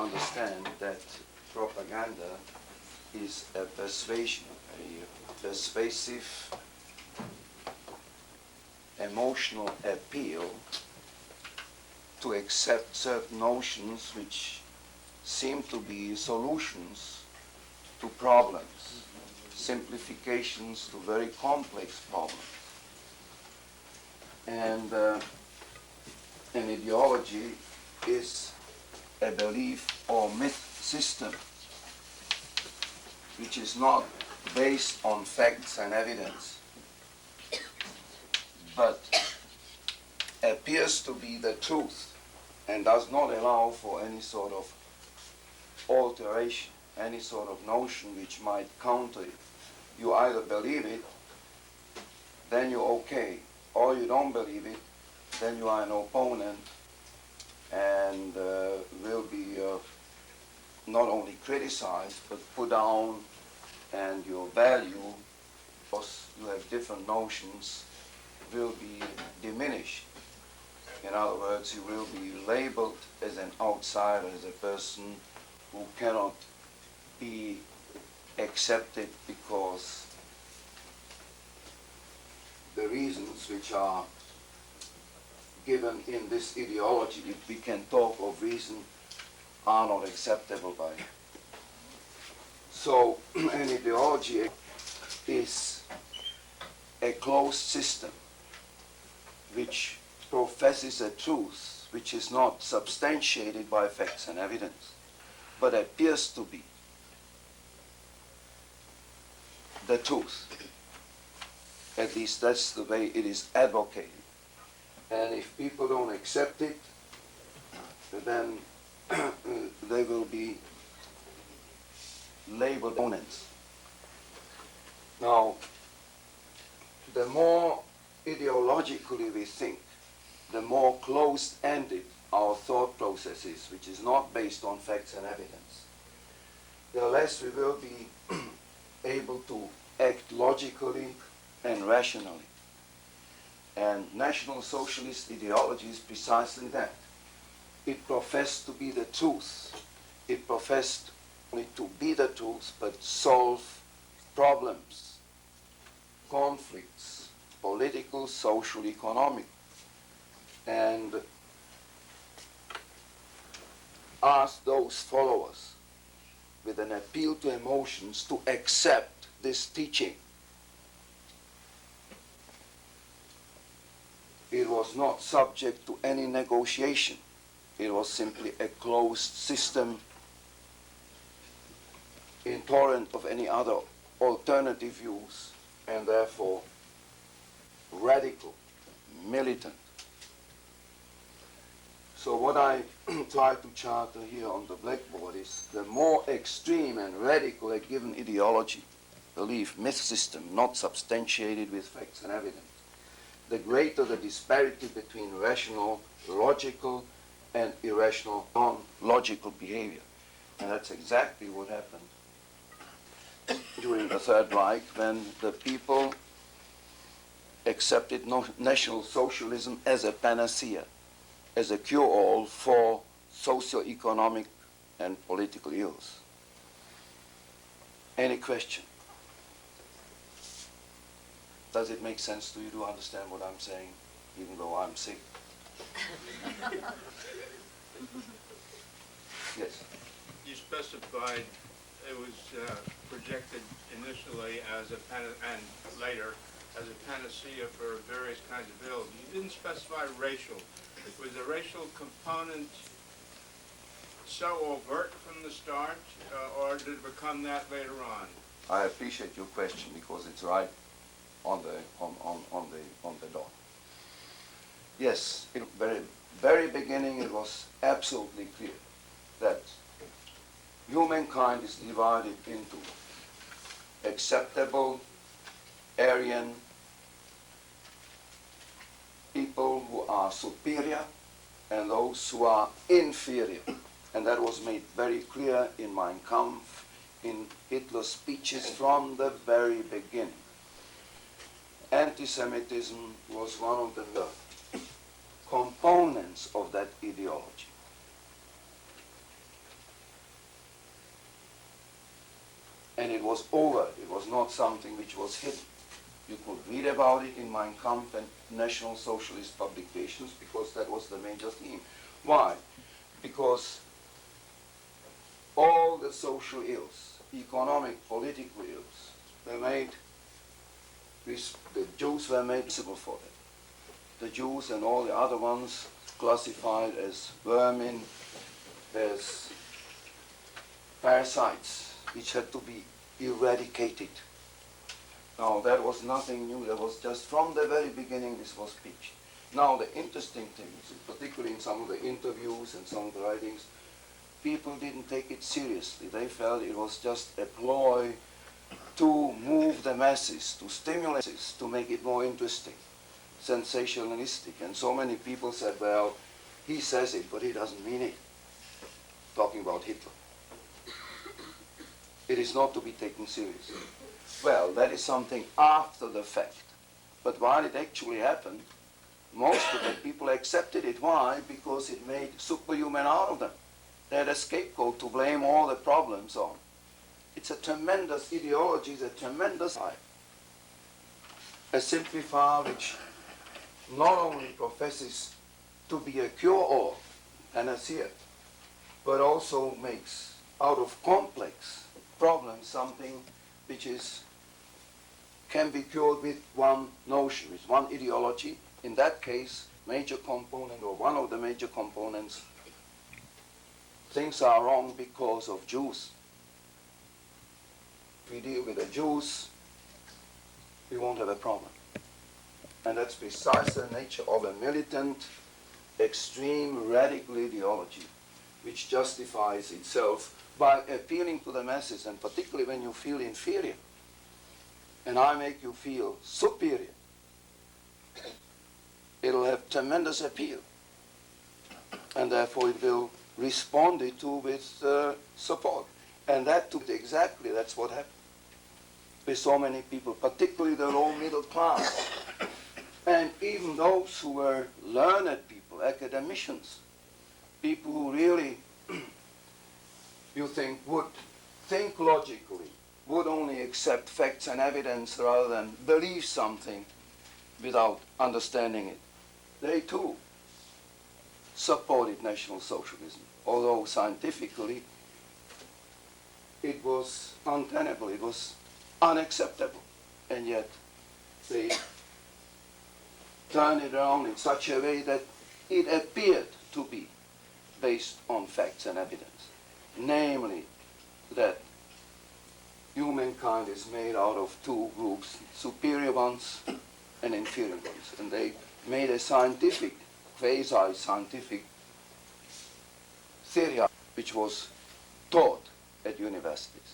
understand that propaganda is a persuasion, a persuasive emotional appeal to accept certain notions which seem to be solutions to problems, simplifications to very complex problems. And an ideology is a belief or myth system which is not based on facts and evidence, but appears to be the truth and does not allow for any sort of alteration, any sort of notion which might counter it. You either believe it, then you're okay, or you don't believe it, then you are an opponent and will be not only criticized but put down, and your value, because you have different notions, will be diminished. In other words, you will be labeled as an outsider, as a person who cannot be accepted because the reasons which are given in this ideology, if we can talk of reason, are not acceptable by you. So an ideology is a closed system which professes a truth which is not substantiated by facts and evidence, but appears to be the truth. At least that's the way it is advocated. And if people don't accept it, then they will be labeled opponents. Now, the more ideologically we think, the more closed-ended our thought process is, which is not based on facts and evidence, the less we will be able to act logically and rationally. And National Socialist ideology is precisely that. It professed to be the truth. It professed only to be the truth, but solve problems, conflicts, political, social, economic, and ask those followers with an appeal to emotions to accept this teaching. It was not subject to any negotiation. It was simply a closed system, intolerant of any other alternative views, and therefore radical, militant. So what I try to charter here on the blackboard is the more extreme and radical a given ideology, belief, myth system, not substantiated with facts and evidence, the greater the disparity between rational, logical, and irrational, non-logical behavior. And that's exactly what happened during the Third Reich, when the people accepted National Socialism as a panacea, as a cure-all for socio-economic and political ills. Any question? Does it make sense to you to understand what I'm saying, even though I'm sick? Yes? You specified it was projected initially as a and later as a panacea for various kinds of ills. You didn't specify racial. Was the racial component so overt from the start, or did it become that later on? I appreciate your question because it's right on the dot. Yes, in the very beginning it was absolutely clear that humankind is divided into acceptable Aryan people who are superior and those who are inferior. And that was made very clear in Mein Kampf, in Hitler's speeches from the very beginning. Anti-Semitism was one of the components of that ideology. And it was over. It was not something which was hidden. You could read about it in Mein Kampf and National Socialist publications because that was the major theme. Why? Because all the social ills, economic, political ills, were made, the Jews were made visible for them. The Jews and all the other ones classified as vermin, as parasites, which had to be eradicated. Now, that was nothing new. That was just from the very beginning, this was pitched. Now, the interesting thing is, particularly in some of the interviews and some of the writings, people didn't take it seriously. They felt it was just a ploy to move the masses, to stimulate it, to make it more interesting, sensationalistic. And so many people said, well, he says it, but he doesn't mean it. Talking about Hitler. It is not to be taken seriously. Well, that is something after the fact. But while it actually happened, most of the people accepted it. Why? Because it made superhuman out of them. They had a scapegoat to blame all the problems on. It's a tremendous ideology, it's a tremendous lie. A simplifier which not only professes to be a cure-all, panacea, but also makes out of complex problems something which can be cured with one notion, with one ideology. In that case, major component or one of the major components, things are wrong because of Jews. If we deal with the Jews, we won't have a problem. And that's precisely the nature of a militant, extreme, radical ideology, which justifies itself by appealing to the masses, and particularly when you feel inferior, and I make you feel superior, it'll have tremendous appeal, and therefore it will respond to with support. And exactly that's what happened with so many people, particularly the low middle class, and even those who were learned people, academicians, people who really, you think, would think logically, would only accept facts and evidence rather than believe something without understanding it. They too supported National Socialism, although scientifically it was untenable, it was unacceptable, and yet they turned it around in such a way that it appeared to be based on facts and evidence, namely that humankind is made out of two groups, superior ones and inferior ones, and they made a scientific, quasi-scientific theory which was taught at universities.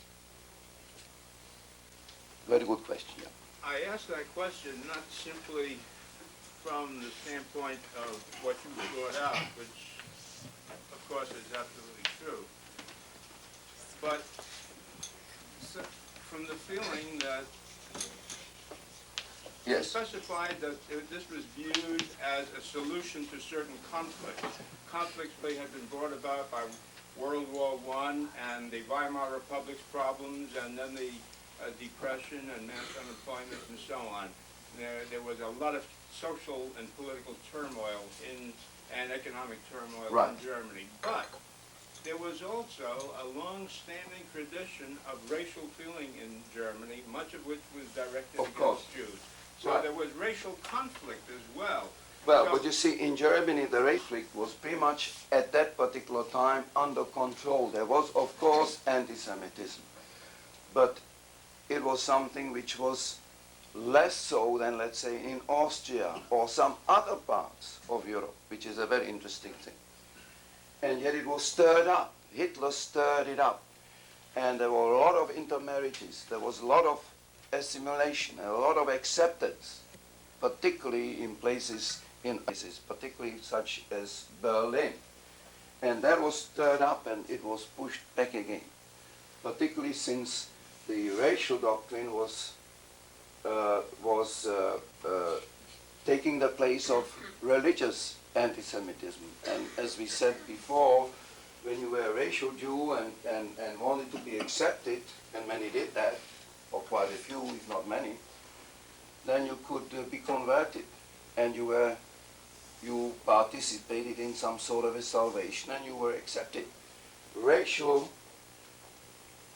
Very good question. Yeah. I asked that question not simply from the standpoint of what you brought out, which of course is absolutely true, but from the feeling that you specified that this was viewed as a solution to certain conflicts. Conflicts that had been brought about by World War I and the Weimar Republic's problems, and then the depression and mass unemployment and so on. There was a lot of social and political turmoil and economic turmoil in Germany. But there was also a long-standing tradition of racial feeling in Germany, much of which was directed against Jews. So there was racial conflict as well. Well, but you see, in Germany, the race conflict was pretty much at that particular time under control. There was, of course, anti-Semitism, but it was something which was less so than, let's say, in Austria or some other parts of Europe, which is a very interesting thing. And yet it was stirred up. Hitler stirred it up. And there were a lot of intermarriages. There was a lot of assimilation, a lot of acceptance, particularly in places, particularly such as Berlin. And that was stirred up and it was pushed back again, particularly since the racial doctrine was taking the place of religious anti-Semitism. And as we said before, when you were a racial Jew and wanted to be accepted, and many did that, or quite a few, if not many, then you could be converted, and you participated in some sort of a salvation, and you were accepted. Racial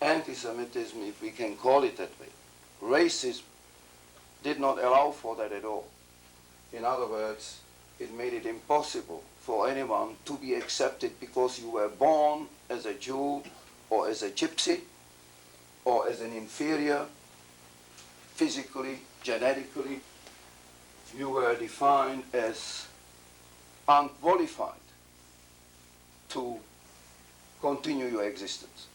anti-Semitism, if we can call it that way, racism, did not allow for that at all. In other words, it made it impossible for anyone to be accepted because you were born as a Jew or as a gypsy or as an inferior, physically, genetically. You were defined as unqualified to continue your existence.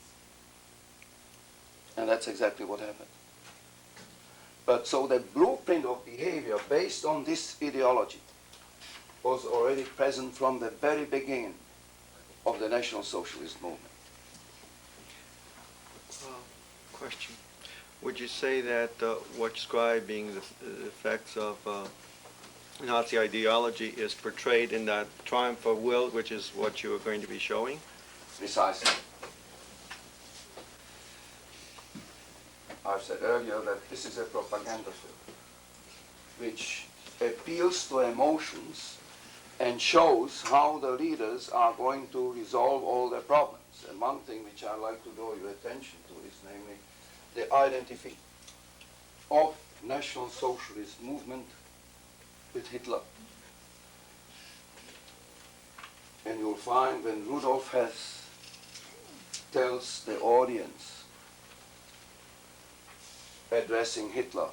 And that's exactly what happened. But so the blueprint of behavior based on this ideology was already present from the very beginning of the National Socialist movement. Question. Would you say that what's describing the effects of Nazi ideology is portrayed in that triumph of will, which is what you are going to be showing? Precisely. I've said earlier that this is a propaganda film which appeals to emotions and shows how the leaders are going to resolve all their problems. And one thing which I'd like to draw your attention to is namely the identification of National Socialist movement with Hitler. And you'll find when Rudolf Hess tells the audience, addressing Hitler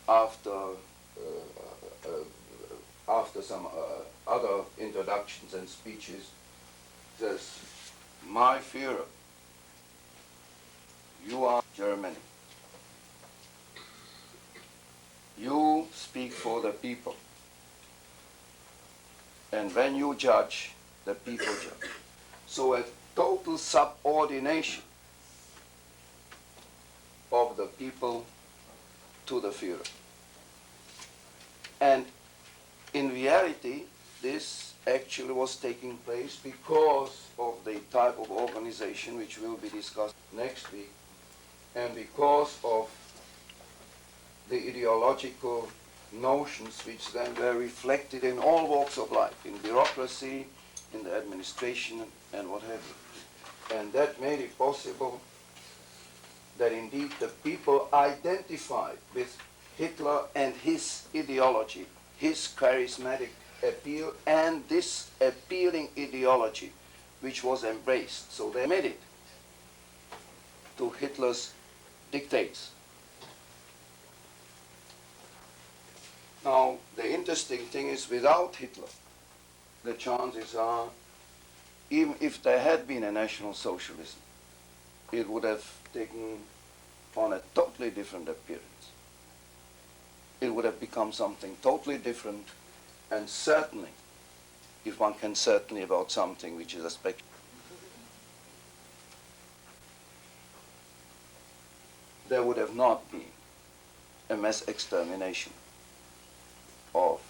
after some other introductions and speeches, says, "My Führer, you are Germany. You speak for the people. And when you judge, the people judge." So a total subordination of the people to the Führer. And in reality, this actually was taking place because of the type of organization which will be discussed next week, and because of the ideological notions which then were reflected in all walks of life, in bureaucracy, in the administration, and what have you. And that made it possible that indeed the people identified with Hitler and his ideology, his charismatic appeal, and this appealing ideology which was embraced. So they made it to Hitler's dictates. Now, the interesting thing is, without Hitler, the chances are, even if there had been a National Socialism, it would have taken on a totally different appearance. It would have become something totally different, and certainly, if one can certainly about something which is a spectrum, there would have not been a mass extermination of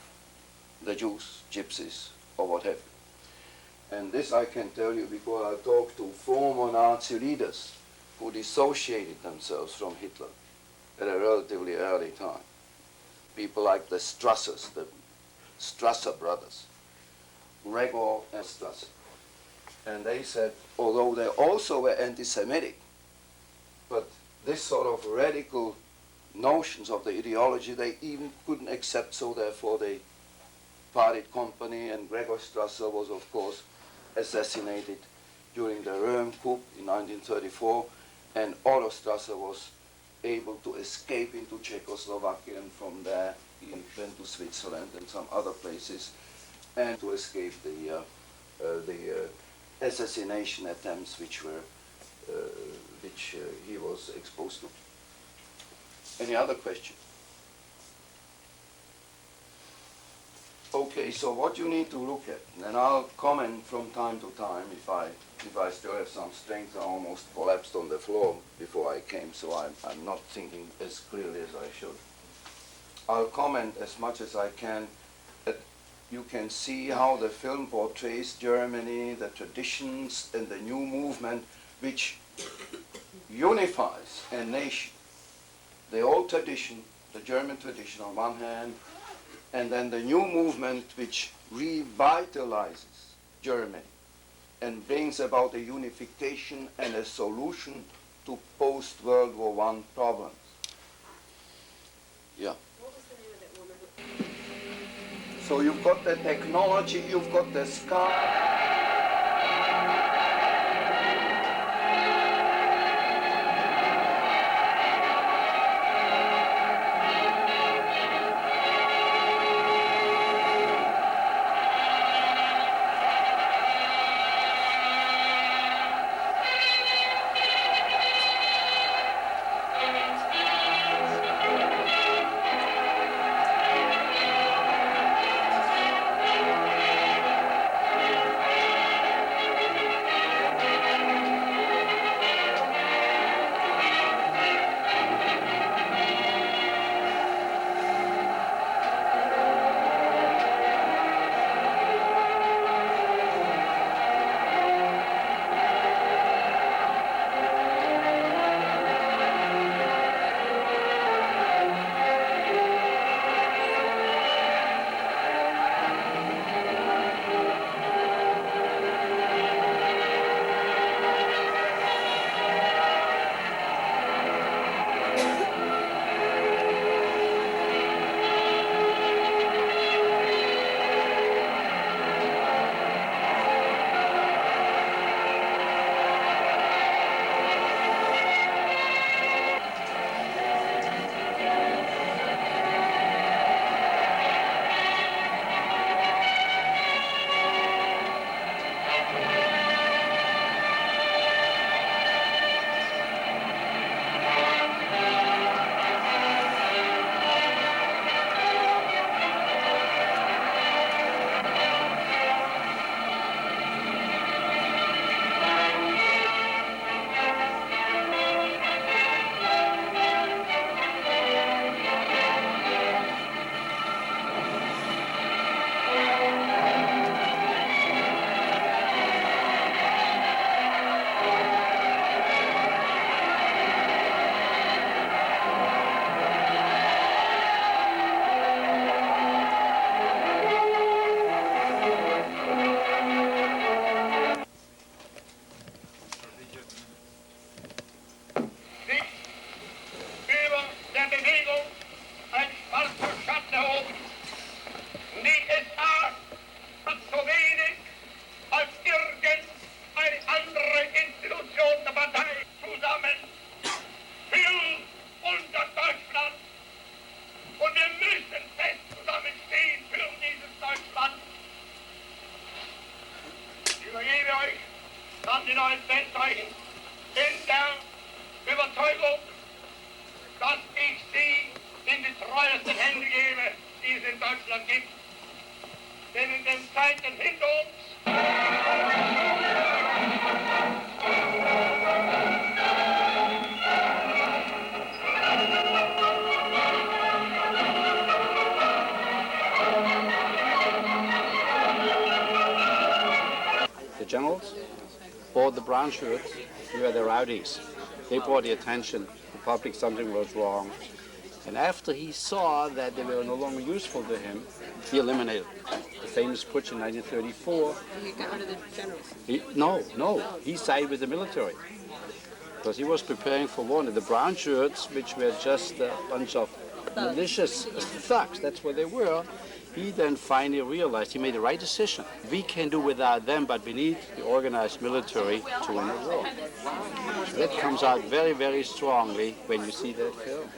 the Jews, gypsies, or what have you. And this I can tell you because I talked to former Nazi leaders who dissociated themselves from Hitler at a relatively early time. People like the Strassers, the Strasser brothers, Gregor and Strasser. And they said, although they also were anti-Semitic, but this sort of radical notions of the ideology they even couldn't accept, so therefore they parted company, and Gregor Strasser was, of course, assassinated during the Röhm coup in 1934, and Otto Strasser was able to escape into Czechoslovakia, and from there he went to Switzerland and some other places, and to escape the assassination attempts which he was exposed to. Any other question? Okay, so what you need to look at, and I'll comment from time to time if I still have some strength. I almost collapsed on the floor before I came, so I'm not thinking as clearly as I should. I'll comment as much as I can at you can see how the film portrays Germany, the traditions, and the new movement which unifies a nation. The old tradition, the German tradition on one hand, and then the new movement which revitalizes Germany and brings about a unification and a solution to post-World War I problems. Yeah. What was the name of that woman? So you've got the technology, you've got the sky. The generals bought the brown shirts, who were the rowdies. They brought the attention, the public, something was wrong. And after he saw that they were no longer useful to him, he eliminated them. The famous putsch in 1934. He got rid of the generals. He sided with the military. Because he was preparing for war. And the brown shirts, which were just a bunch of malicious thugs, that's what they were, he then finally realized he made the right decision. We can do without them, but we need the organized military to win the war. So that comes out very, very strongly when you see that film.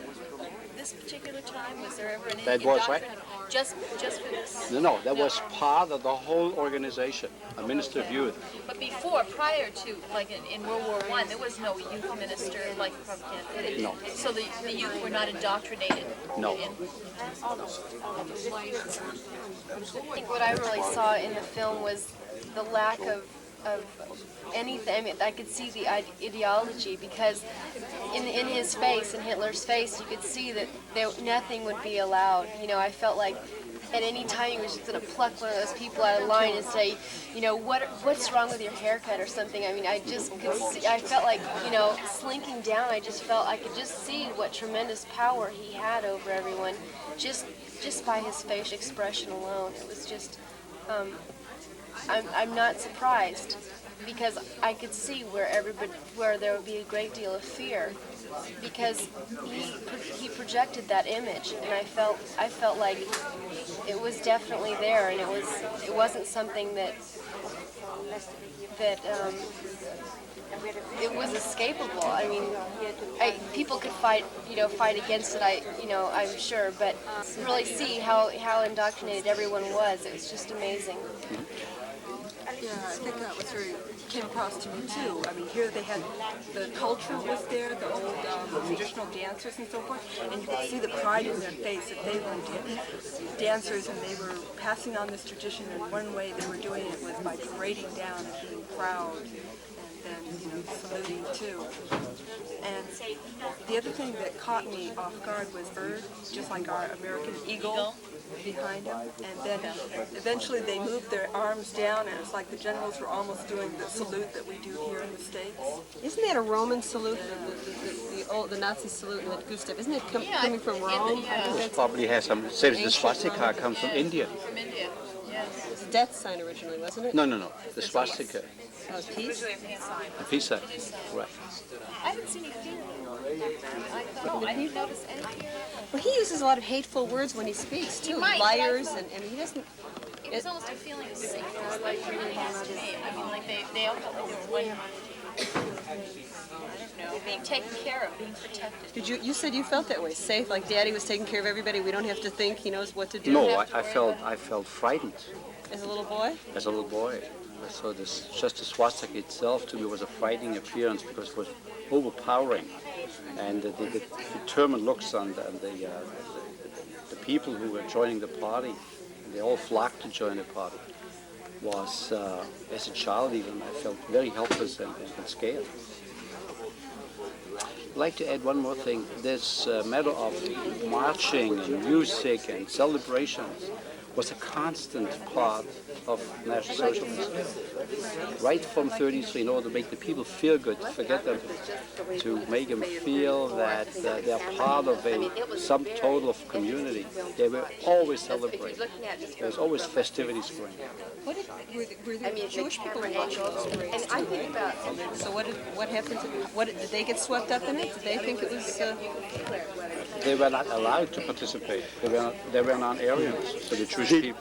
This particular time, was there ever an That was right. Just for this? No, that was part of the whole organization, a minister of youth. But before, prior to, like in World War I, there was no youth minister like from Canada. No. So the youth were not indoctrinated? No. I think what I really saw in the film was the lack of anything. I mean, I could see the ideology because in his face, in Hitler's face, you could see that nothing would be allowed. You know, I felt like at any time he was just going to pluck one of those people out of line and say, you know, what's wrong with your haircut or something. I mean, I just could see, I felt like, you know, slinking down. I just felt I could just see what tremendous power he had over everyone, just by his facial expression alone. It was just, I'm not surprised, because I could see where there would be a great deal of fear, because he projected that image, and I felt like it was definitely there, and it wasn't something that it was escapable. I mean, people could fight against it. I'm sure, but really see how indoctrinated everyone was. It was just amazing. Yeah, I think that was came across to me too. I mean, here they had, the culture was there, the old traditional dancers and so forth, and you could see the pride in their face that they were dancers and they were passing on this tradition, and one way they were doing it was by parading down and being proud, and then, you know, saluting too. And the other thing that caught me off guard was bird, just like our American eagle behind him, and then eventually they moved their arms down, and it's like the generals were almost doing the salute that we do here in the States. Isn't that a Roman salute, the Nazi salute in that Gustav? Isn't it coming from Rome? It probably has some. Say the swastika comes from India. From India, yes. It was a death sign originally, wasn't it? No. The swastika, Oh, peace? the peace sign. Right. I haven't seen any fear. I didn't notice any fear. Well, he uses a lot of hateful words when he speaks, too. might, but I Liars, thought- and he doesn't... It was almost a feeling of safety, like really has to me. I mean, like they all felt like they were like, I don't know, being taken care of, being protected. You said you felt that way, safe, like Daddy was taking care of everybody, we don't have to think, he knows what to do. No, I felt frightened As a little boy? as a little boy. So just the swastika itself to me was a frightening appearance because it was overpowering, and the determined looks on the people who were joining the party, and they all flocked to join the party, was, as a child even, I felt very helpless and scared. I'd like to add one more thing. This matter of marching and music and celebrations was a constant part of National Socialism. Right from 33, in order to make the people feel good, to forget them, to make them feel that they're part of a sum total of community. They were always celebrating. There was always festivities going on. Were there Jewish people involved in this parade? And I think about So what happened did they get swept up in it? Did they think it was... They were not allowed to participate. They were non-Aryans, so the Jewish people.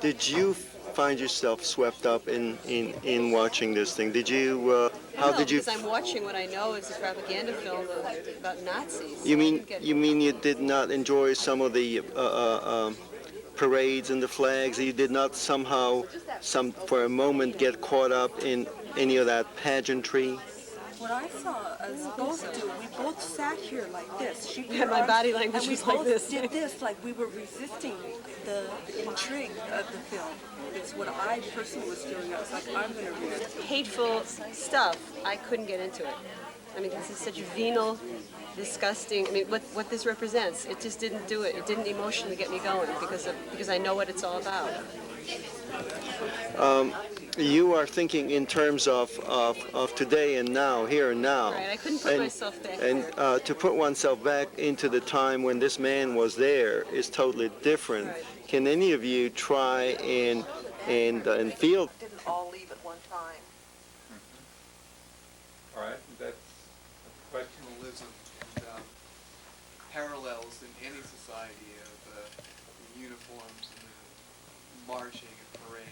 Did you find yourself swept up in watching this thing? Did you? How did you? Because I'm watching what I know is a propaganda film about Nazis. You mean you did not enjoy some of the parades and the flags? You did not somehow, for a moment, get caught up in any of that pageantry? What I saw us both do, we both sat here like this. She Yeah, my body language was like this. And we both did this, like we were resisting the intrigue of the film. It's what I personally was doing. I was like, I'm going to read it. Hateful stuff, I couldn't get into it. I mean, this is such venal, disgusting. I mean, what this represents, it just didn't do it. It didn't emotionally get me going because I know what it's all about. You are thinking in terms of today and now, here and now. Right, I couldn't put myself back And there. to put oneself back into the time when this man was there is totally different. Right. Can any of you try and feel? Didn't all leave at one time. All right, that's a question. And parallels in any society of the uniforms and the marching and parade.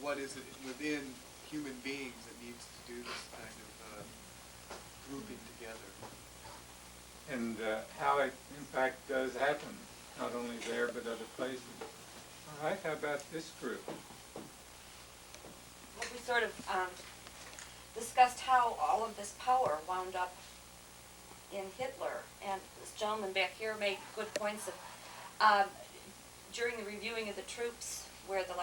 What is it within human beings that needs to do this kind of grouping together? And how it, in fact, does happen, not only there but other places. All right, how about this group? Well, we sort of discussed how all of this power wound up in Hitler, and this gentleman back here made good points of during the reviewing of the troops, where the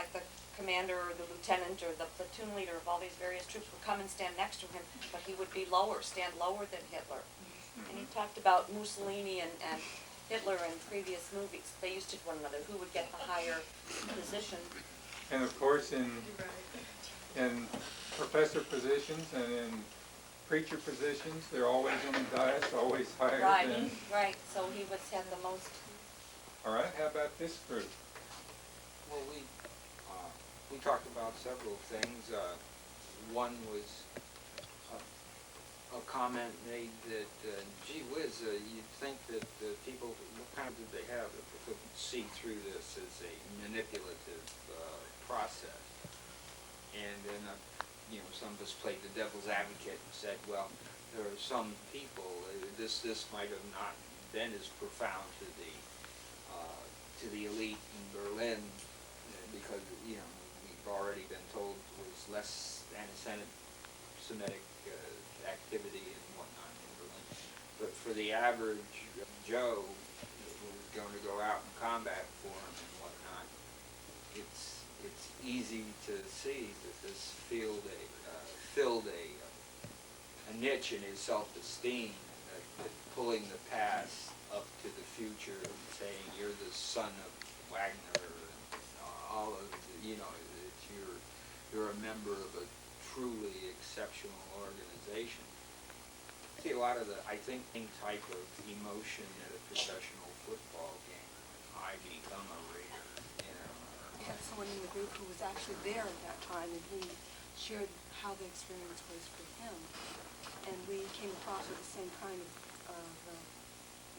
commander or the lieutenant or the platoon leader of all these various troops would come and stand next to him, but he would be stand lower than Hitler. And he talked about Mussolini and Hitler in previous movies. They used to one another, who would get the higher position. And of course, in professor positions and in preacher positions, they're always on the dais, always higher Right, than... right, so he was had the most. All right, how about this group? Well, we talked about several things. One was a comment made that, gee whiz, you'd think that people, what kind did they have that they couldn't see through this as a manipulative process? And then, some of us played the devil's advocate and said, well, there are some people, this might have not been as profound to the elite in Berlin, because, we've already been told it was less anti-Semitic activity and whatnot in Berlin. But for the average Joe who was going to go out in combat for him and whatnot, it's easy to see that this filled a niche in his self-esteem, that pulling the past up to the future and saying you're the son of Wagner and all of that you're a member of a truly exceptional organization. See a lot of the, I think, type of emotion at a professional football game. I become a Raider, We had someone in the group who was actually there at that time, and he shared how the experience was for him. And we came across with the same kind of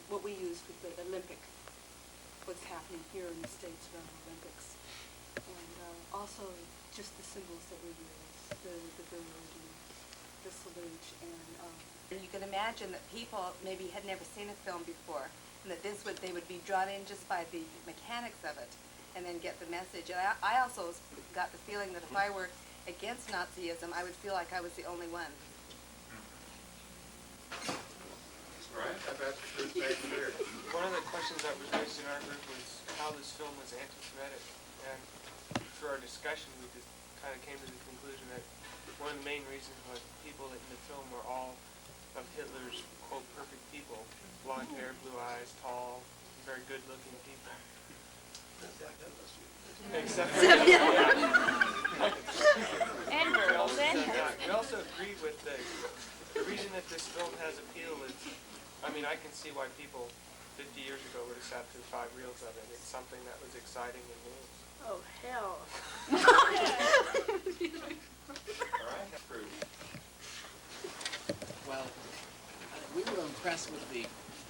what we used with the Olympic, what's happening here in the States around the Olympics. And also just the symbols that we use, the bird and the salute. And you can imagine that people maybe had never seen a film before, and that they would be drawn in just by the mechanics of it, and then get the message. And I also got the feeling that if I were against Nazism, I would feel like I was the only one. All right, how about the group back here? One of the questions that was raised in our group was how this film was anti-Semitic, and through our discussion, we just kind of came to the conclusion that one of the main reasons was people in the film were all of Hitler's, quote, perfect people. Blonde hair, blue eyes, tall, very good-looking people. Except And girls, and we also agreed with the reason that this film has appeal is, I can see why people 50 years ago would have sat through 5 reels of it. It's something that was exciting and new. Oh, hell. All right, approved. Well, we were impressed with the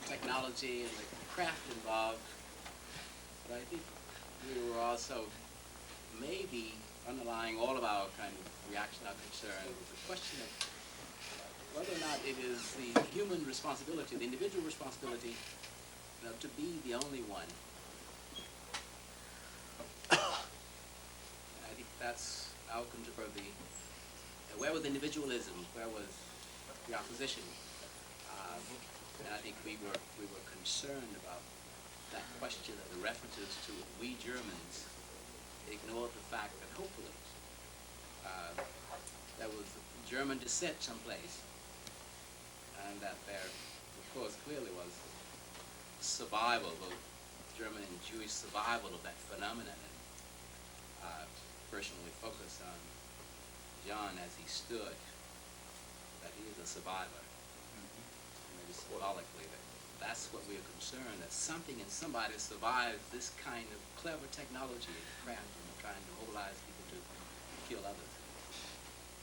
technology and the craft involved, but I think we were also maybe underlying all of our kind of reaction, our concern, was the question of whether or not it is the human responsibility, the individual responsibility, to be the only one. And I think that's our controversy. Where was individualism? Where was the opposition? And I think we were concerned about that question of the references to we Germans ignored the fact that hopefully there was German descent someplace, and that there, of course, clearly was survival, both German and Jewish survival of that phenomenon. And personally focused on John as he stood, that he is a survivor. And maybe symbolically, that's what we are concerned, that something in somebody survives this kind of clever technology and craft and trying to mobilize people to kill others.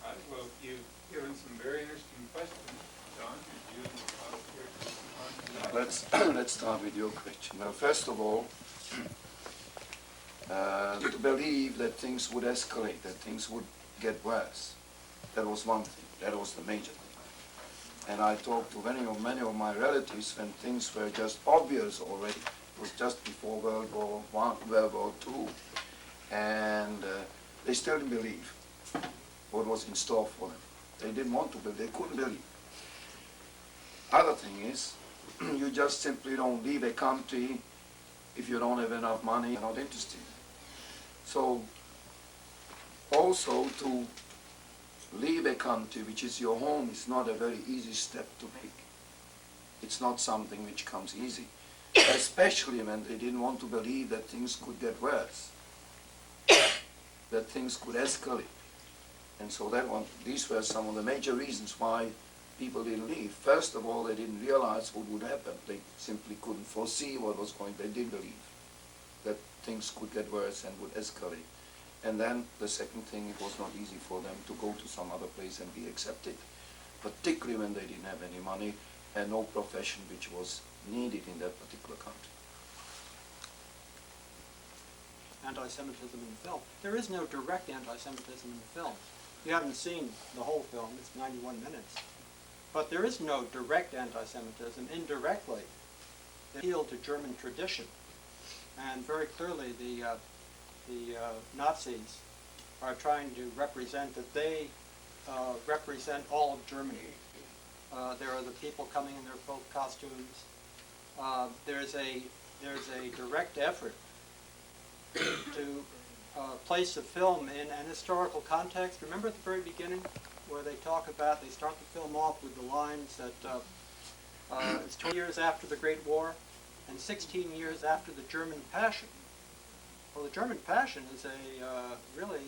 All right, well, you've given some very interesting questions. John, did you respond? Let's start with your question. Well, first of all, to believe that things would escalate, that things would get worse, that was one thing. That was the major thing. And I talked to many of my relatives when things were just obvious already. It was just before World War I, World War II, and they still didn't believe what was in store for them. They didn't want to believe. They couldn't believe. Other thing is, you just simply don't leave a country if you don't have enough money, you're not interested. So, also to leave a country which is your home is not a very easy step to make. It's not something which comes easy. especially when they didn't want to believe that things could get worse, that things could escalate. And so these were some of the major reasons why people didn't leave. First of all, they didn't realize what would happen. They simply couldn't foresee what was going. They did believe that things could get worse and would escalate. And then the second thing, it was not easy for them to go to some other place and be accepted, particularly when they didn't have any money and no profession which was needed in that particular country. Anti-Semitism in the film. There is no direct anti-Semitism in the film. You haven't seen the whole film, it's 91 minutes. But there is no direct anti-Semitism. Indirectly, they appeal to German tradition. And very clearly the Nazis are trying to represent that they represent all of Germany. There are the people coming in their folk costumes. There's a direct effort to place the film in an historical context. Remember at the very beginning where they talk about, they start the film off with the lines that it's 20 years after the Great War and 16 years after the German Passion. Well, the German Passion is really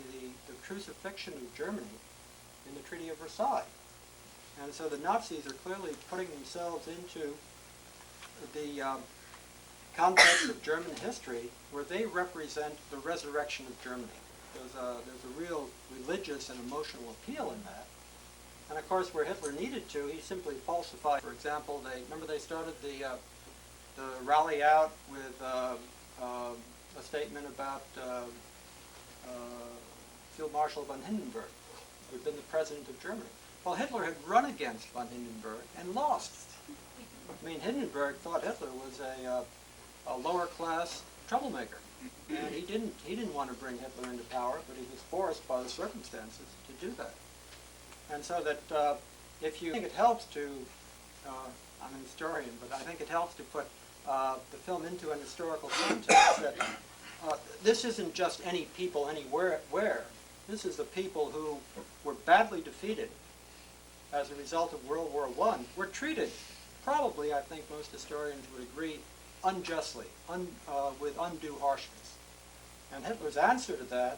the crucifixion of Germany in the Treaty of Versailles. And so the Nazis are clearly putting themselves into the context of German history where they represent the resurrection of Germany. There's a real religious and emotional appeal in that. And of course, where Hitler needed to, he simply falsified. For example, they started the rally out with a statement about Field Marshal von Hindenburg, who had been the president of Germany. Well, Hitler had run against von Hindenburg and lost. I mean, Hindenburg thought Hitler was a lower class troublemaker, and he didn't want to bring Hitler into power, but he was forced by the circumstances to do that. And so that if you think it helps to, I'm an historian, but I think it helps to put the film into an historical context. That this isn't just any people anywhere. This is the people who were badly defeated as a result of World War I, were treated, probably, I think most historians would agree, unjustly, with undue harshness. And Hitler's answer to that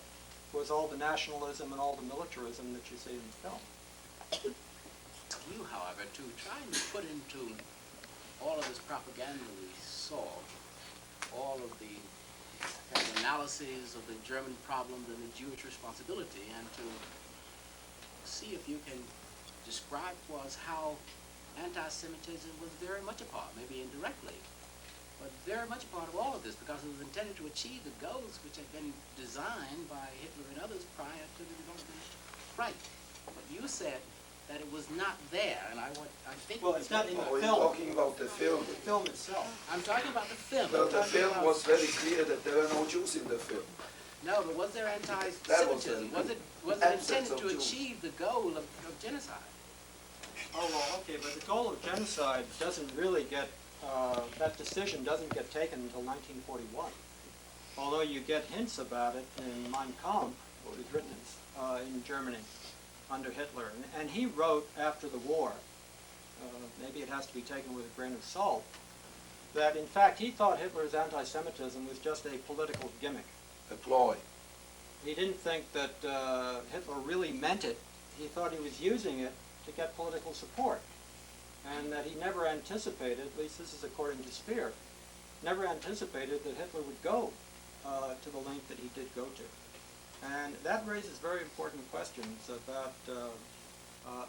was all the nationalism and all the militarism that you see in the film. You, however, to try and put into all of this propaganda we saw, all of the kind of analyses of the German problems and the Jewish responsibility, and to see if you can describe for us how anti-Semitism was very much a part, maybe indirectly, but very much a part of all of this, because it was intended to achieve the goals which had been designed by Hitler and others prior to the development of Reich. But you said that it was not there, and I think... Well, it's not in the film. You're talking about the film. The film itself. I'm talking about the film. Well, the film was very clear that there were no Jews in the film. No, but was there anti-Semitism? Was it intended to achieve the goal of genocide? Oh, well, okay, but the goal of genocide doesn't really get, that decision doesn't get taken until 1941. Although you get hints about it in Mein Kampf, what was written in Germany under Hitler. And he wrote after the war, maybe it has to be taken with a grain of salt, that in fact he thought Hitler's anti-Semitism was just a political gimmick. A ploy. He didn't think that Hitler really meant it. He thought he was using it to get political support. And that he never anticipated, at least this is according to Speer, never anticipated that Hitler would go to the length that he did go to. And that raises very important questions about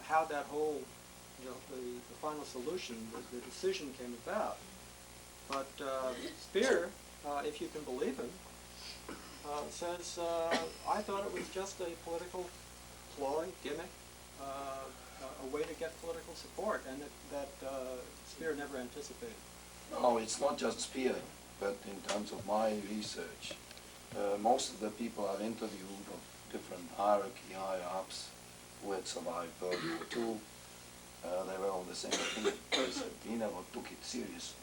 how that whole, the final solution, the decision came about. But Speer, if you can believe him, says, I thought it was just a political ploy, gimmick, a way to get political support, and that Speer never anticipated. No, it's not just Speer, but in terms of my research, most of the people I've interviewed of different hierarchy, higher-ups who had survived World War II, they were all the same opinion. They said, we never took it seriously.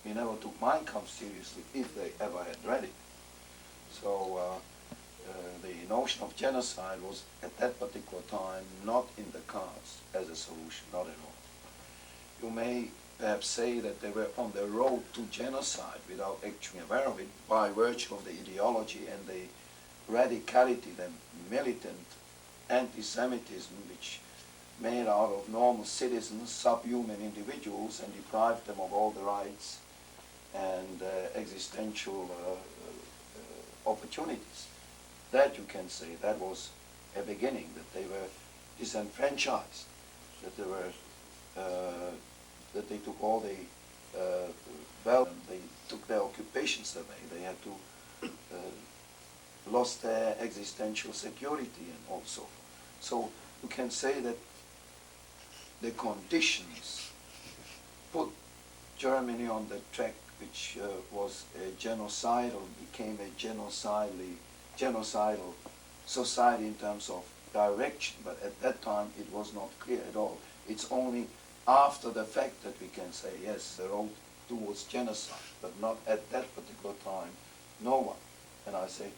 We never took Mein Kampf seriously, if they ever had read it. So the notion of genocide was at that particular time not in the cards as a solution, not at all. You may perhaps say that they were on the road to genocide without actually aware of it by virtue of the ideology and the radicality, the militant anti-Semitism which made out of normal citizens subhuman individuals and deprived them of all the rights and existential opportunities. That you can say, that was a beginning, that they were disenfranchised, that they were, that they took all the, they took their occupations away, they had to, lost their existential security and all so forth. So you can say that the conditions put Germany on the track which was a genocidal, became a genocidal society in terms of direction, but at that time it was not clear at all. It's only after the fact that we can say, yes, the road towards genocide, but not at that particular time, no one, and I say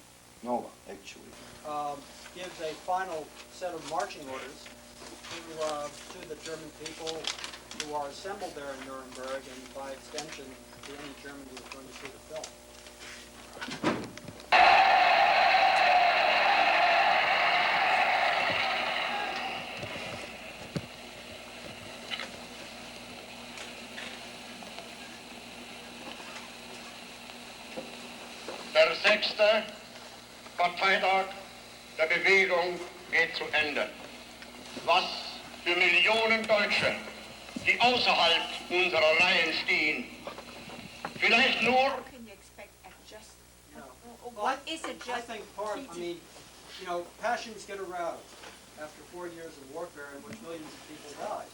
no one actually. Gives a final set of marching orders to the German people who are assembled there in Nuremberg, and by extension to any German who is going to see the film. Der 6. Parteitag der Bewegung geht zu Ende. Was für Millionen Deutsche, die außerhalb unserer Reihen stehen, vielleicht nur... Well, I think part, I mean, you know, passions get aroused after 4 years of warfare in which millions of people died.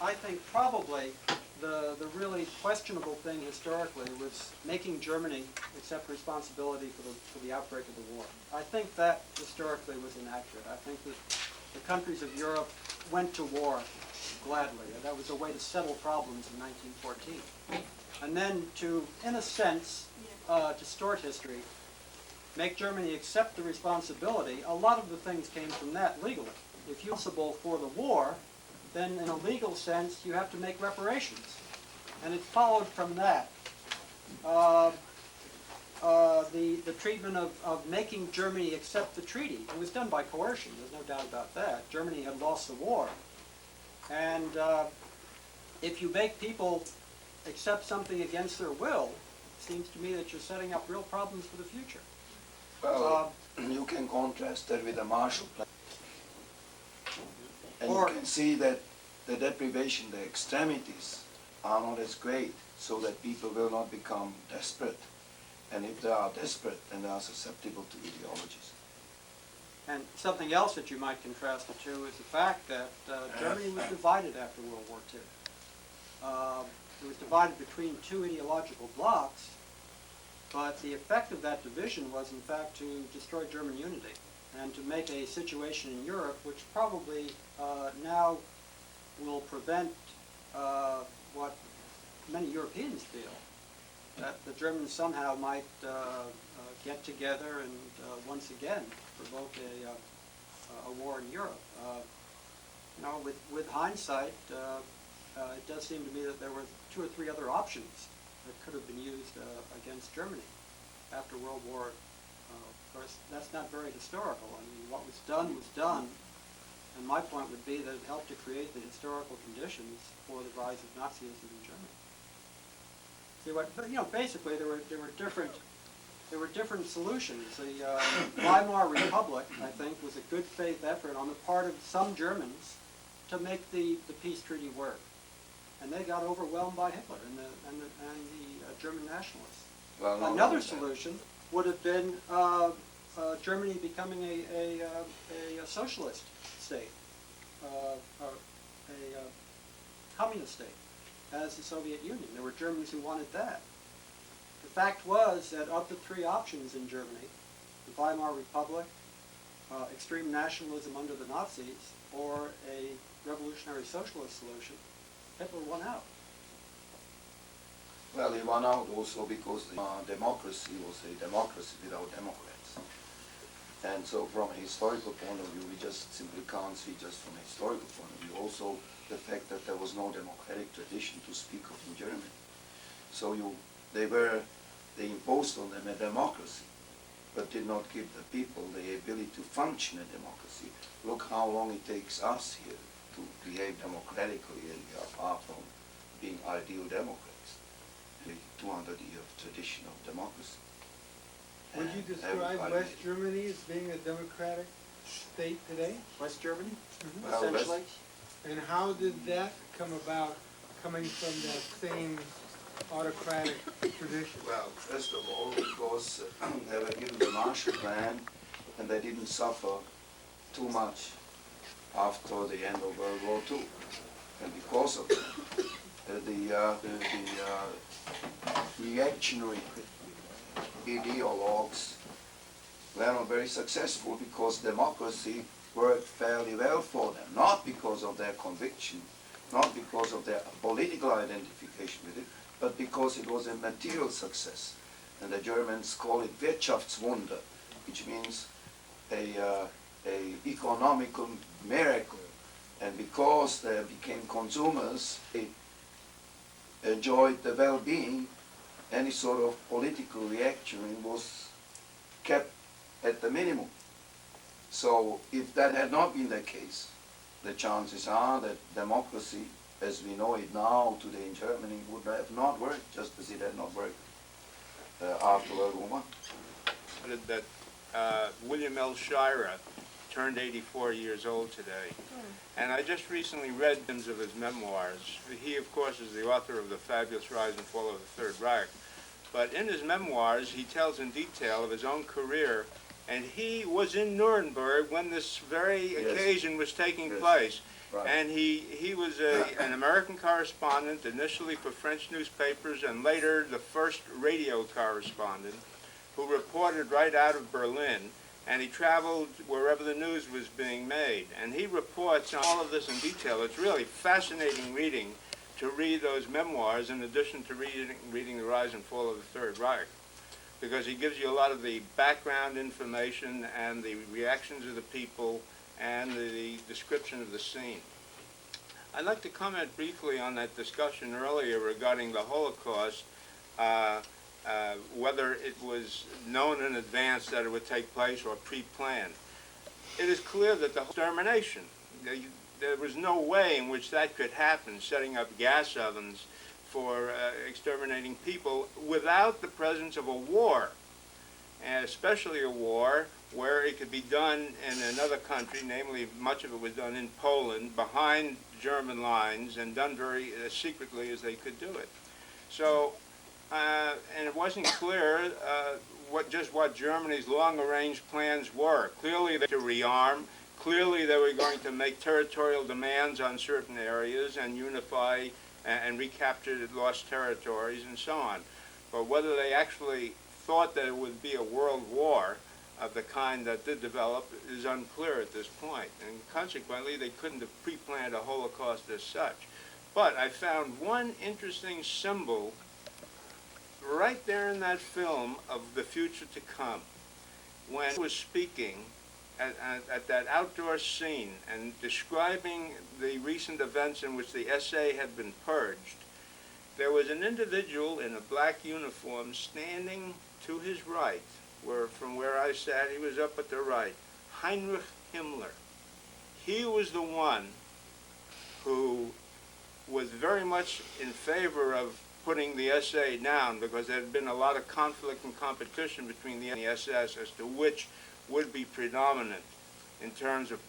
I think probably the really questionable thing historically was making Germany accept responsibility for the outbreak of the war. I think that historically was inaccurate. I think that the countries of Europe went to war gladly, and that was a way to settle problems in 1914. And then to, in a sense, distort history, make Germany accept the responsibility, a lot of the things came from that legally. If you're responsible for the war, then in a legal sense you have to make reparations. And it followed from that. The treatment of making Germany accept the treaty. It was done by coercion, there's no doubt about that. Germany had lost the war. And if you make people accept something against their will, it seems to me that you're setting up real problems for the future. Well, you can contrast that with the Marshall Plan. And you can see that the deprivation, the extremities are not as great, so that people will not become desperate. And if they are desperate, then they are susceptible to ideologies. And something else that you might contrast the two is the fact that Germany was divided after World War II. It was divided between two ideological blocs, but the effect of that division was in fact to destroy German unity and to make a situation in Europe which probably now will prevent what many Europeans feel, that the Germans somehow might get together and once again provoke a war in Europe. You know, with hindsight, it does seem to me that there were 2 or 3 other options that could have been used against Germany after World War. Of course, that's not very historical. I mean, what was done, and my point would be that it helped to create the historical conditions for the rise of Nazism in Germany. See what? But, you know, basically there were different solutions. The Weimar Republic, I think, was a good faith effort on the part of some Germans to make the peace treaty work, and they got overwhelmed by Hitler and the German nationalists. Well, another solution would have been Germany becoming a socialist state, a communist state, as the Soviet Union. There were Germans who wanted that. The fact was that of the 3 options in Germany, the Weimar Republic, extreme nationalism under the Nazis, or a revolutionary socialist solution, Hitler won out. Well, he won out also because the democracy was a democracy without Democrats. And so from a historical point of view, we just simply can't see just from a historical point of view. Also, the fact that there was no democratic tradition to speak of in Germany. So they imposed on them a democracy, but did not give the people the ability to function in democracy. Look how long it takes us here to behave democratically, and we are far from being ideal democrats. The 200-year tradition of democracy. Would you And describe everybody- West Germany as being a democratic state today? West Germany, Well, essentially? And how did that come about, coming from that same autocratic tradition? Well, first of all, because they were given the Marshall Plan, and they didn't suffer too much after the end of World War II. And because of that, the reactionary ideologues were not very successful because democracy worked fairly well for them, not because of their conviction, not because of their political identification with it, but because it was a material success. And the Germans call it Wirtschaftswunder, which means a economical miracle. And because they became consumers, they enjoyed the well-being. Any sort of political reaction was kept at the minimum. So if that had not been the case, the chances are that democracy, as we know it now today in Germany, would have not worked, just as it had not worked after World War I. That William L. Shirer turned 84 years old today. And I just recently read some of his memoirs. He, of course, is the author of The Fabulous Rise and Fall of the Third Reich. But in his memoirs, he tells in detail of his own career, and he was in Nuremberg when this very occasion was taking place. Right. And he was an American correspondent, initially for French newspapers, and later the first radio correspondent, who reported right out of Berlin. And he traveled wherever the news was being made. And he reports on all of this in detail. It's really fascinating reading to read those memoirs in addition to reading The Rise and Fall of the Third Reich, because he gives you a lot of the background information and the reactions of the people and the description of the scene. I'd like to comment briefly on that discussion earlier regarding the Holocaust, whether it was known in advance that it would take place or pre-planned. It is clear that the extermination, there was no way in which that could happen, setting up gas ovens for exterminating people without the presence of a war, and especially a war where it could be done in another country, namely much of it was done in Poland, behind German lines, and done very secretly as they could do it. So, and it wasn't clear what Germany's long-range plans were. Clearly they were to rearm. Clearly they were going to make territorial demands on certain areas and unify and recapture lost territories and so on. But whether they actually thought that it would be a world war of the kind that did develop is unclear at this point. And consequently, they couldn't have pre-planned a Holocaust as such. But I found one interesting symbol right there in that film of the future to come. When he was speaking at that outdoor scene and describing the recent events in which the SA had been purged, there was an individual in a black uniform standing to his right, from where I sat, he was up at the right, Heinrich Himmler. He was the one who was very much in favor of putting the SA down, because there had been a lot of conflict and competition between the SS as to which would be predominant in terms of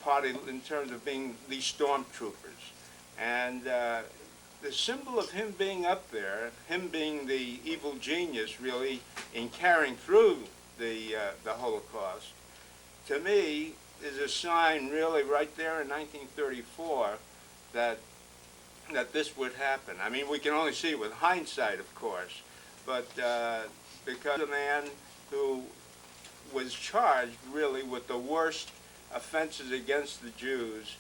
being these stormtroopers. And the symbol of him being up there, him being the evil genius really in carrying through the Holocaust, to me is a sign really right there in 1934 that this would happen. I mean, we can only see it with hindsight, of course, but because a man who was charged really with the worst offenses against the Jews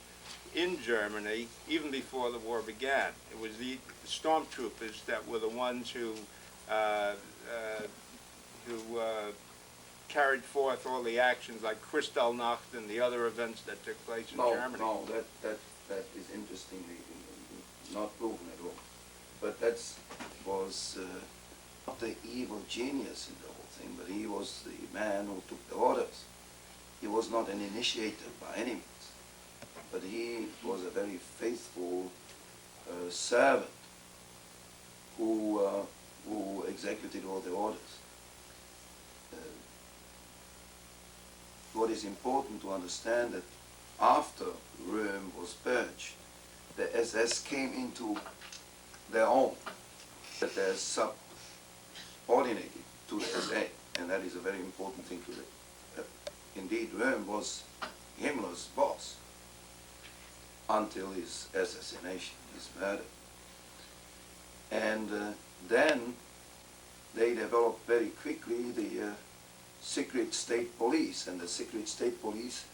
in Germany even before the war began. It was the stormtroopers that were the ones who carried forth all the actions like Kristallnacht and the other events that took place in Germany. No, that is interestingly not proven at all. But that was not the evil genius in the whole thing, but he was the man who took the orders. He was not an initiator by any means, but he was a very faithful servant who executed all the orders. What is important to understand that after Rome was purged, the SS came into their own, that they're subordinated to the SA, and that is a very important thing to do. Indeed, Rome was Himmler's boss until his assassination, his murder. And then they developed very quickly the secret state police, and the secret state police,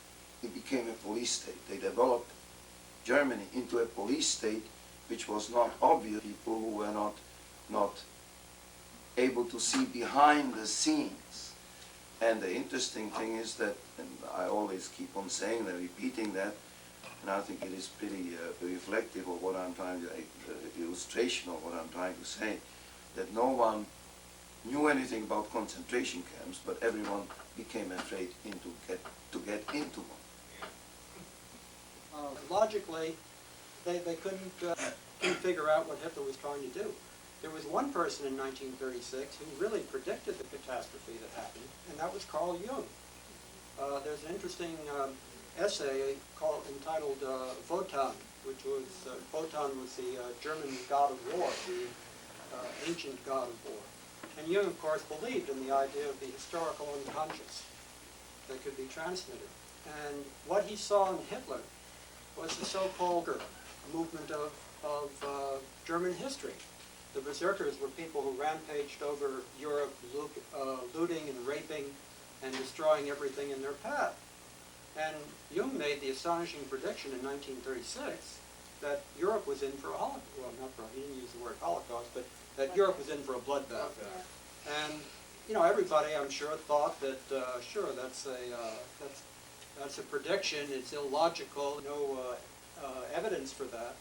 it became a police state. They developed Germany into a police state which was not obvious. People who were not able to see behind the scenes. And the interesting thing is that, and I always keep on saying that, repeating that, and I think it is pretty reflective of what I'm trying to, illustration of what I'm trying to say, that no one knew anything about concentration camps, but everyone became afraid to get into one. Logically, they couldn't figure out what Hitler was trying to do. There was one person in 1936 who really predicted the catastrophe that happened, and that was Carl Jung. There's an interesting essay entitled Wotan, which was, Wotan was the German god of war, the ancient god of war. And Jung, of course, believed in the idea of the historical unconscious that could be transmitted. And what he saw in Hitler was the so-called movement of German history. The berserkers were people who rampaged over Europe, looting and raping and destroying everything in their path. And Jung made the astonishing prediction in 1936 that Europe was in for a Holocaust. Well, he didn't use the word Holocaust, but that Europe was in for a bloodbath. And everybody, I'm sure, thought that sure, that's a prediction. It's illogical. No evidence for that.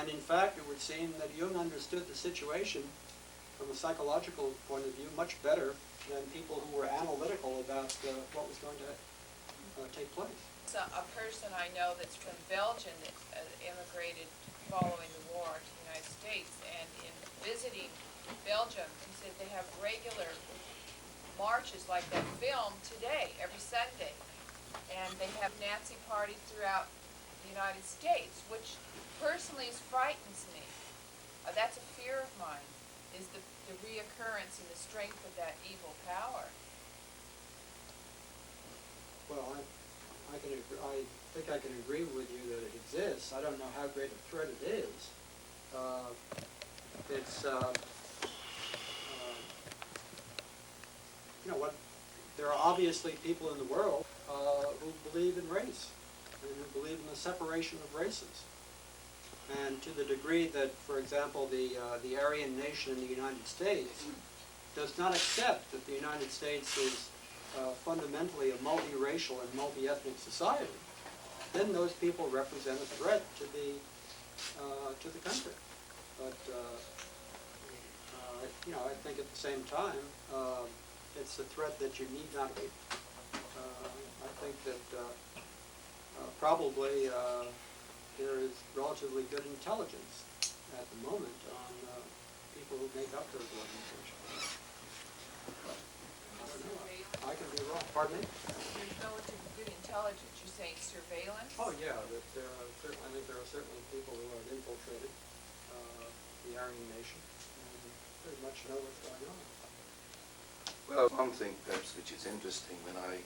And in fact, it would seem that Jung understood the situation from a psychological point of view much better than people who were analytical about what was going to take place. So a person I know that's from Belgium that immigrated following the war to the United States, and in visiting Belgium, he said they have regular marches like that filmed today, every Sunday. And they have Nazi parties throughout the United States, which personally frightens me. That's a fear of mine, is the reoccurrence and the strength of that evil power. Well, I think I can agree with you that it exists. I don't know how great a threat it is. There are obviously people in the world who believe in race and who believe in the separation of races. And to the degree that, for example, the Aryan nation in the United States does not accept that the United States is fundamentally a multiracial and multi-ethnic society, then those people represent a threat to the country. But I think at the same time, it's a threat that you need not hate. I think that probably there is relatively good intelligence at the moment on people who make up those organizations. I don't know. I can be wrong. Pardon me? There's relatively good intelligence. You're saying surveillance? Oh yeah, that I think there are certainly people who have infiltrated the Aryan nation and pretty much know what's going on. Well, one thing perhaps which is interesting when I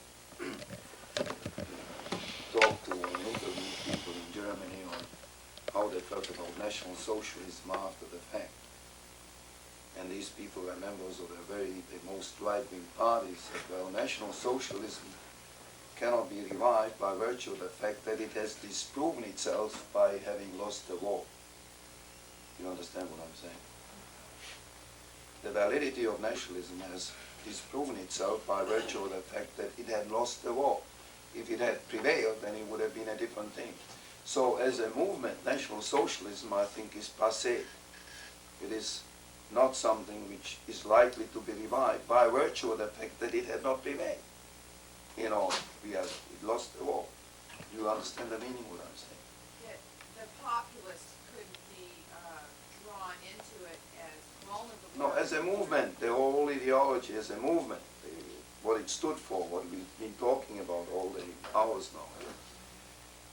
talk to and interview people in Germany on how they felt about National Socialism after the fact. And these people were members of the most right-wing parties, said, well, National Socialism cannot be revived by virtue of the fact that it has disproven itself by having lost the war. You understand what I'm saying? The validity of nationalism has disproven itself by virtue of the fact that it had lost the war. If it had prevailed, then it would have been a different thing. So as a movement, National Socialism, I think, is passé. It is not something which is likely to be revived by virtue of the fact that it had not prevailed. You know, it lost the war. Do you understand the meaning of what I'm saying? That the populace couldn't be drawn into it as vulnerable. No, as a movement, the whole ideology as a movement, what it stood for, what we've been talking about all the hours now,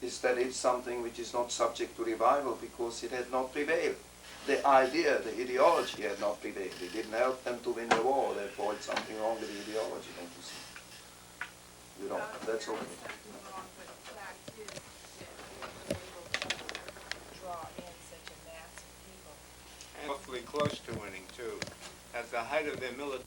is that it's something which is not subject to revival because it had not prevailed. The idea, the ideology had not prevailed. It didn't help them to win the war, therefore it's something wrong with the ideology, don't you see? You know, that's all. Draw in such a mass of people. And awfully close to winning too. At the height of their military